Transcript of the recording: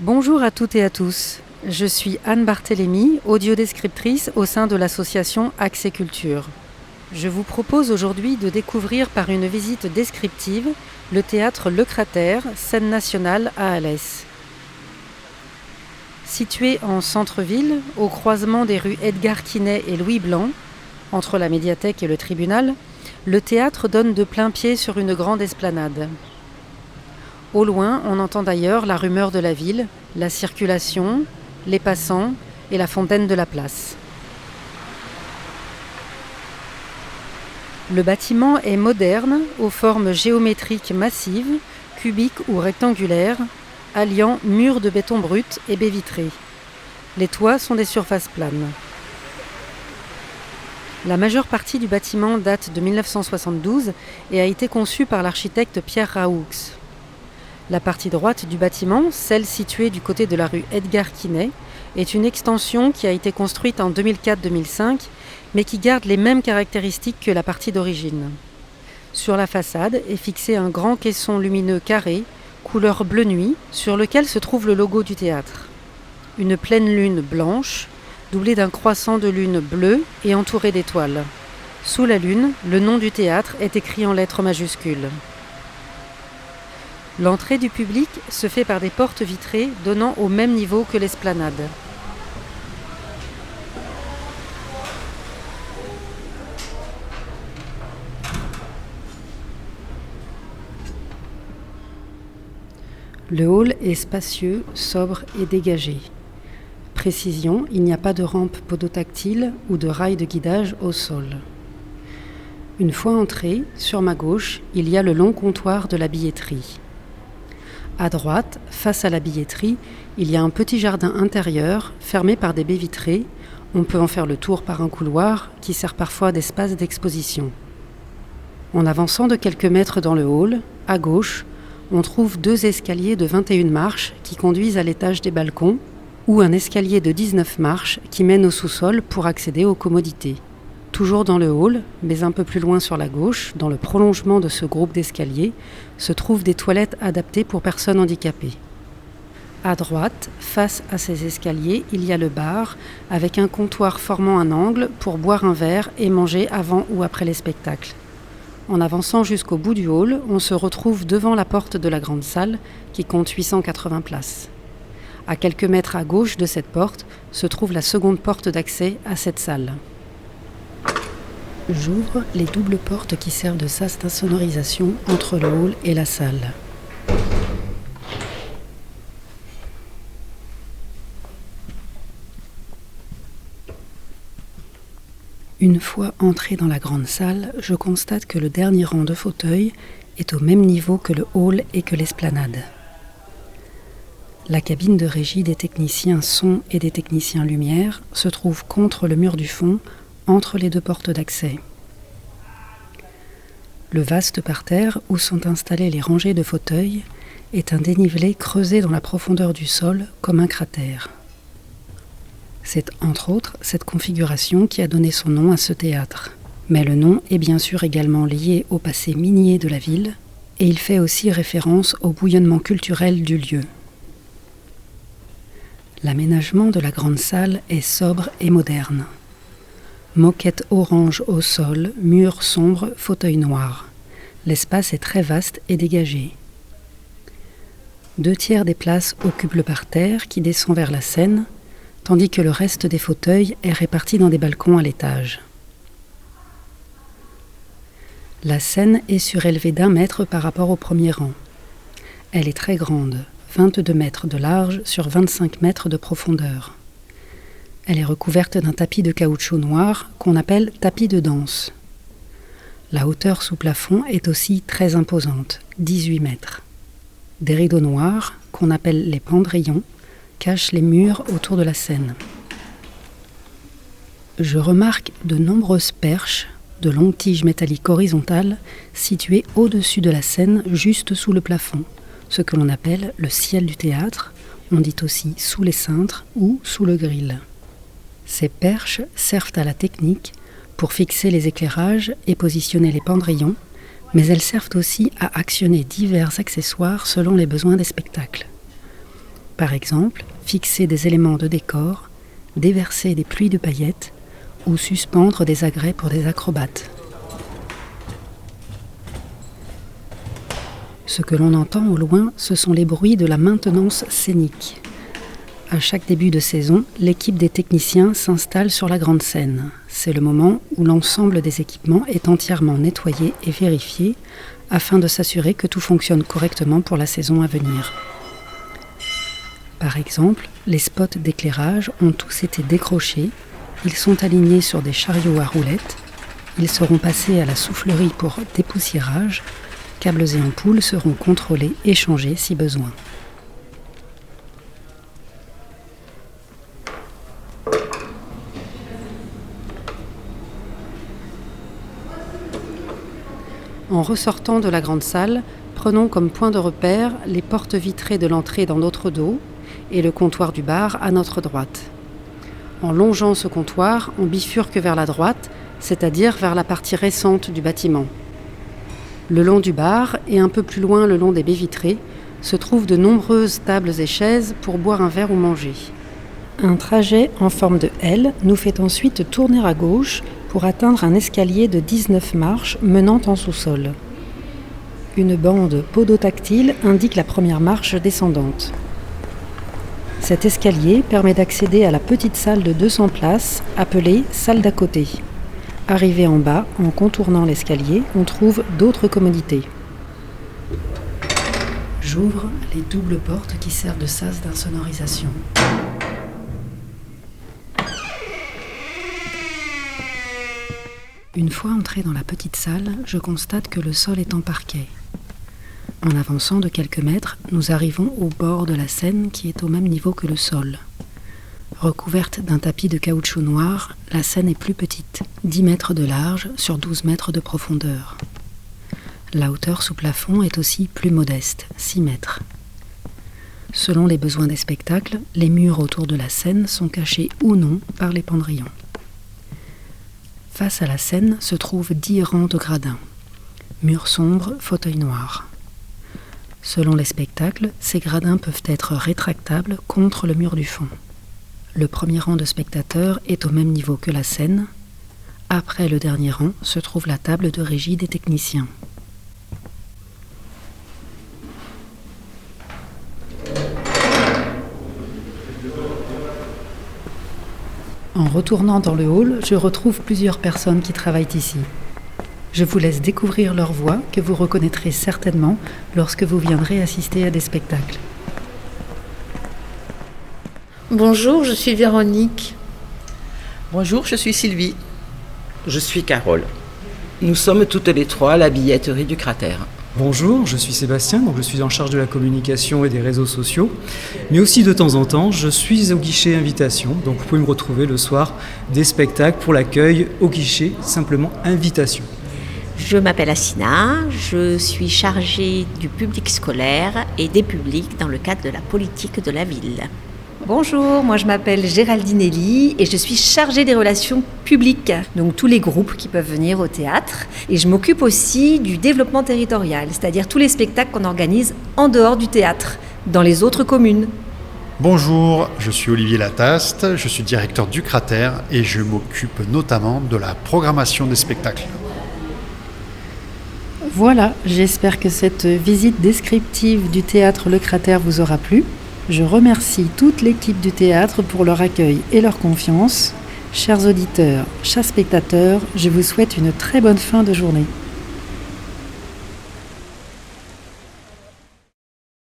Bonjour à toutes et à tous. Je suis Anne Barthélémy, audiodescriptrice au sein de l'association Accès Culture. Je vous propose aujourd'hui de découvrir par une visite descriptive le théâtre Le Cratère, scène nationale à Alès. Situé en centre-ville, au croisement des rues Edgar Quinet et Louis Blanc, entre la médiathèque et le tribunal, le théâtre donne de plein pied sur une grande esplanade. Au loin, on entend d'ailleurs la rumeur de la ville, la circulation, les passants et la fontaine de la place. Le bâtiment est moderne, aux formes géométriques massives, cubiques ou rectangulaires, alliant murs de béton brut et baies vitrées. Les toits sont des surfaces planes. La majeure partie du bâtiment date de 1972 et a été conçue par l'architecte Pierre Raoux. La partie droite du bâtiment, celle située du côté de la rue Edgar Quinet, est une extension qui a été construite en 2004-2005, mais qui garde les mêmes caractéristiques que la partie d'origine. Sur la façade est fixé un grand caisson lumineux carré, couleur bleu nuit, sur lequel se trouve le logo du théâtre. Une pleine lune blanche, doublée d'un croissant de lune bleu et entourée d'étoiles. Sous la lune, le nom du théâtre est écrit en lettres majuscules. L'entrée du public se fait par des portes vitrées donnant au même niveau que l'esplanade. Le hall est spacieux, sobre et dégagé. Précision, il n'y a pas de rampe podotactile ou de rail de guidage au sol. Une fois entré, sur ma gauche, il y a le long comptoir de la billetterie. À droite, face à la billetterie, il y a un petit jardin intérieur fermé par des baies vitrées. On peut en faire le tour par un couloir qui sert parfois d'espace d'exposition. En avançant de quelques mètres dans le hall, à gauche, on trouve 2 escaliers de 21 marches qui conduisent à l'étage des balcons ou un escalier de 19 marches qui mène au sous-sol pour accéder aux commodités. Toujours dans le hall, mais un peu plus loin sur la gauche, dans le prolongement de ce groupe d'escaliers, se trouvent des toilettes adaptées pour personnes handicapées. À droite, face à ces escaliers, il y a le bar, avec un comptoir formant un angle pour boire un verre et manger avant ou après les spectacles. En avançant jusqu'au bout du hall, on se retrouve devant la porte de la grande salle, qui compte 880 places. À quelques mètres à gauche de cette porte, se trouve la seconde porte d'accès à cette salle. J'ouvre les doubles portes qui servent de sas d'insonorisation entre le hall et la salle. Une fois entré dans la grande salle, je constate que le dernier rang de fauteuils est au même niveau que le hall et que l'esplanade. La cabine de régie des techniciens son et des techniciens lumière se trouve contre le mur du fond, entre les 2 portes d'accès. Le vaste parterre où sont installées les rangées de fauteuils est un dénivelé creusé dans la profondeur du sol comme un cratère. C'est entre autres cette configuration qui a donné son nom à ce théâtre. Mais le nom est bien sûr également lié au passé minier de la ville et il fait aussi référence au bouillonnement culturel du lieu. L'aménagement de la grande salle est sobre et moderne. Moquette orange au sol, murs sombres, fauteuils noirs. L'espace est très vaste et dégagé. 2/3 des places occupent le parterre qui descend vers la scène, tandis que le reste des fauteuils est réparti dans des balcons à l'étage. La scène est surélevée d'1 mètre par rapport au premier rang. Elle est très grande, 22 mètres de large sur 25 mètres de profondeur. Elle est recouverte d'un tapis de caoutchouc noir qu'on appelle tapis de danse. La hauteur sous plafond est aussi très imposante, 18 mètres. Des rideaux noirs, qu'on appelle les pendrillons, cachent les murs autour de la scène. Je remarque de nombreuses perches, de longues tiges métalliques horizontales, situées au-dessus de la scène, juste sous le plafond, ce que l'on appelle le ciel du théâtre, on dit aussi sous les cintres ou sous le gril. Ces perches servent à la technique pour fixer les éclairages et positionner les pendrillons, mais elles servent aussi à actionner divers accessoires selon les besoins des spectacles. Par exemple, fixer des éléments de décor, déverser des pluies de paillettes ou suspendre des agrès pour des acrobates. Ce que l'on entend au loin, ce sont les bruits de la maintenance scénique. À chaque début de saison, l'équipe des techniciens s'installe sur la grande scène. C'est le moment où l'ensemble des équipements est entièrement nettoyé et vérifié afin de s'assurer que tout fonctionne correctement pour la saison à venir. Par exemple, les spots d'éclairage ont tous été décrochés, ils sont alignés sur des chariots à roulettes, ils seront passés à la soufflerie pour dépoussiérage, câbles et ampoules seront contrôlés et changés si besoin. En ressortant de la grande salle, prenons comme point de repère les portes vitrées de l'entrée dans notre dos et le comptoir du bar à notre droite. En longeant ce comptoir, on bifurque vers la droite, c'est-à-dire vers la partie récente du bâtiment. Le long du bar et un peu plus loin le long des baies vitrées se trouvent de nombreuses tables et chaises pour boire un verre ou manger. Un trajet en forme de L nous fait ensuite tourner à gauche pour atteindre un escalier de 19 marches menant en sous-sol. Une bande podotactile indique la première marche descendante. Cet escalier permet d'accéder à la petite salle de 200 places, appelée salle d'à côté. Arrivé en bas, en contournant l'escalier, on trouve d'autres commodités. J'ouvre les doubles portes qui servent de sas d'insonorisation. Une fois entré dans la petite salle, je constate que le sol est en parquet. En avançant de quelques mètres, nous arrivons au bord de la scène qui est au même niveau que le sol. Recouverte d'un tapis de caoutchouc noir, la scène est plus petite, 10 mètres de large sur 12 mètres de profondeur. La hauteur sous plafond est aussi plus modeste, 6 mètres. Selon les besoins des spectacles, les murs autour de la scène sont cachés ou non par les pendrillons. Face à la scène se trouvent 10 rangs de gradins. Murs sombres, fauteuils noirs. Selon les spectacles, ces gradins peuvent être rétractables contre le mur du fond. Le premier rang de spectateurs est au même niveau que la scène. Après le dernier rang se trouve la table de régie des techniciens. En retournant dans le hall, je retrouve plusieurs personnes qui travaillent ici. Je vous laisse découvrir leurs voix que vous reconnaîtrez certainement lorsque vous viendrez assister à des spectacles. Bonjour, je suis Véronique. Bonjour, je suis Sylvie. Je suis Carole. Nous sommes toutes les trois à la billetterie du Cratère. Bonjour, je suis Sébastien, donc je suis en charge de la communication et des réseaux sociaux. Mais aussi de temps en temps, je suis au guichet invitation, donc vous pouvez me retrouver le soir des spectacles pour l'accueil au guichet, simplement invitation. Je m'appelle Assina, je suis chargée du public scolaire et des publics dans le cadre de la politique de la ville. Bonjour, moi je m'appelle Géraldine Elie et je suis chargée des relations publiques, donc tous les groupes qui peuvent venir au théâtre. Et je m'occupe aussi du développement territorial, c'est-à-dire tous les spectacles qu'on organise en dehors du théâtre, dans les autres communes. Bonjour, je suis Olivier Lataste, je suis directeur du Cratère et je m'occupe notamment de la programmation des spectacles. Voilà, j'espère que cette visite descriptive du théâtre Le Cratère vous aura plu. Je remercie toute l'équipe du théâtre pour leur accueil et leur confiance. Chers auditeurs, chers spectateurs, je vous souhaite une très bonne fin de journée.